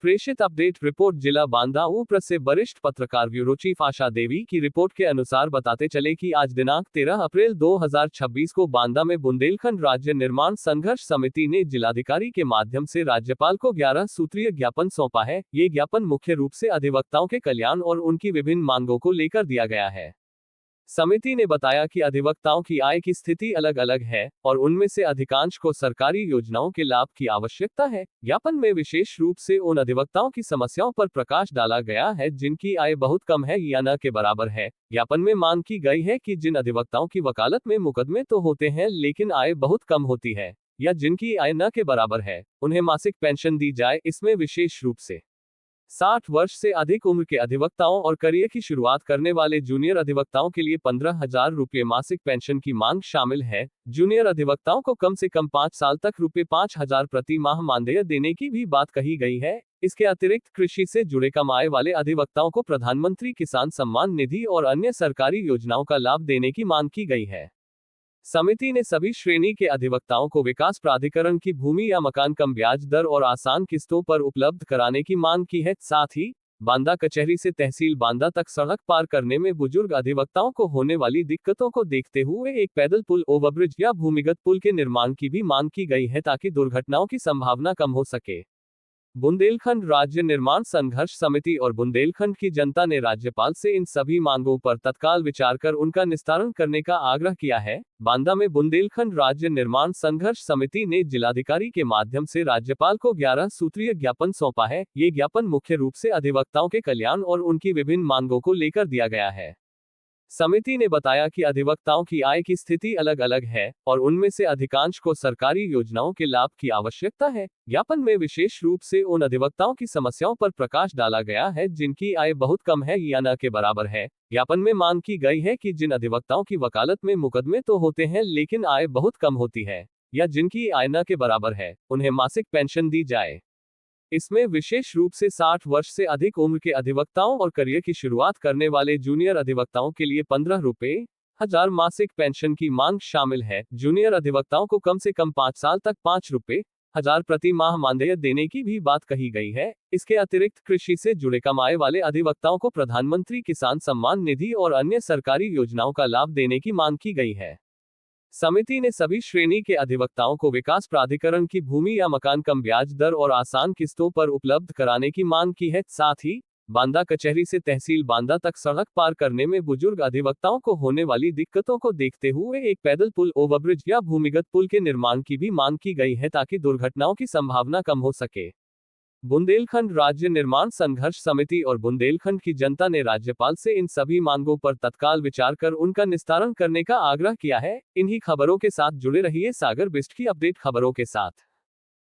प्रेषित update report जिला बांदा ऊपर से वरिष्ठ पत्रकार ब्यूरो चीफ आशा देवी की रिपोर्ट के अनुसार बताते चले कि आज दिनांक 13 अप्रैल 2026 को बांदा में बुंदेलखंड राज्य निर्माण संघर्ष समिति ने जिलाधिकारी के माध्यम से राज्यपाल को 11 सूत्रीय ज्ञापन सौंपा है। ये ज्ञापन मुख्य रूप से अधिवक्ताओं के कल्याण और उनकी विभिन्न मांगों को लेकर दिया गया है। समिति ने बताया कि अधिवक्ताओं की आय की स्थिति अलग अलग है और उनमें से अधिकांश को सरकारी योजनाओं के लाभ की आवश्यकता है। ज्ञापन में विशेष रूप से उन अधिवक्ताओं की समस्याओं पर प्रकाश डाला गया है जिनकी आय बहुत कम है या न के बराबर है। ज्ञापन में मांग की गई है कि जिन अधिवक्ताओं की वकालत में मुकदमे तो होते हैं लेकिन आय बहुत कम होती है या जिनकी आय न के बराबर है, उन्हें मासिक पेंशन दी जाए। इसमें विशेष रूप से 60 वर्ष से अधिक उम्र के अधिवक्ताओं और करियर की शुरुआत करने वाले जूनियर अधिवक्ताओं के लिए 15,000 रुपये मासिक पेंशन की मांग शामिल है। जूनियर अधिवक्ताओं को कम से कम 5 साल तक रुपये 5,000 प्रति माह मानदेय देने की भी बात कही गई है। इसके अतिरिक्त कृषि से जुड़े कम आय वाले अधिवक्ताओं को प्रधानमंत्री किसान सम्मान निधि और अन्य सरकारी योजनाओं का लाभ देने की मांग की गई है। समिति ने सभी श्रेणी के अधिवक्ताओं को विकास प्राधिकरण की भूमि या मकान कम ब्याज दर और आसान किस्तों पर उपलब्ध कराने की मांग की है। साथ ही बांदा कचहरी से तहसील बांदा तक सड़क पार करने में बुजुर्ग अधिवक्ताओं को होने वाली दिक्कतों को देखते हुए एक पैदल पुल, ओवरब्रिज या भूमिगत पुल के निर्माण की भी मांग की गई है ताकि दुर्घटनाओं की संभावना कम हो सके। बुंदेलखंड राज्य निर्माण संघर्ष समिति और बुंदेलखंड की जनता ने राज्यपाल से इन सभी मांगों पर तत्काल विचार कर उनका निस्तारण करने का आग्रह किया है। बांदा में बुंदेलखंड राज्य निर्माण संघर्ष समिति ने जिलाधिकारी के माध्यम से राज्यपाल को 11 सूत्रीय ज्ञापन सौंपा है। ये ज्ञापन मुख्य रूप से अधिवक्ताओं के कल्याण और उनकी विभिन्न मांगों को लेकर दिया गया है। समिति ने बताया कि अधिवक्ताओं की आय की स्थिति अलग अलग है और उनमें से अधिकांश को सरकारी योजनाओं के लाभ की आवश्यकता है। ज्ञापन में विशेष रूप से उन अधिवक्ताओं की समस्याओं पर प्रकाश डाला गया है जिनकी आय बहुत कम है या न के बराबर है। ज्ञापन में मांग की गई है कि जिन अधिवक्ताओं की वकालत में मुकदमे तो होते हैं लेकिन आय बहुत कम होती है या जिनकी आय न के बराबर है, उन्हें मासिक पेंशन दी जाए। इसमें विशेष रूप से 60 वर्ष से अधिक उम्र के अधिवक्ताओं और करियर की शुरुआत करने वाले जूनियर अधिवक्ताओं के लिए 15,000 मासिक पेंशन की मांग शामिल है। जूनियर अधिवक्ताओं को कम से कम 5 साल तक 5,000 प्रति माह मानदेय देने की भी बात कही गई है। इसके अतिरिक्त कृषि से जुड़े कम आय वाले अधिवक्ताओं को प्रधानमंत्री किसान सम्मान निधि और अन्य सरकारी योजनाओं का लाभ देने की मांग की गई है। समिति ने सभी श्रेणी के अधिवक्ताओं को विकास प्राधिकरण की भूमि या मकान कम ब्याज दर और आसान किस्तों पर उपलब्ध कराने की मांग की है। साथ ही बांदा कचहरी से तहसील बांदा तक सड़क पार करने में बुजुर्ग अधिवक्ताओं को होने वाली दिक्कतों को देखते हुए एक पैदल पुल, ओवरब्रिज या भूमिगत पुल के निर्माण की भी मांग की गई है ताकि दुर्घटनाओं की संभावना कम हो सके। बुंदेलखंड राज्य निर्माण संघर्ष समिति और बुंदेलखंड की जनता ने राज्यपाल से इन सभी मांगों पर तत्काल विचार कर उनका निस्तारण करने का आग्रह किया है। इन्हीं खबरों के साथ जुड़े रहिए सागर बिस्ट की अपडेट खबरों के साथ।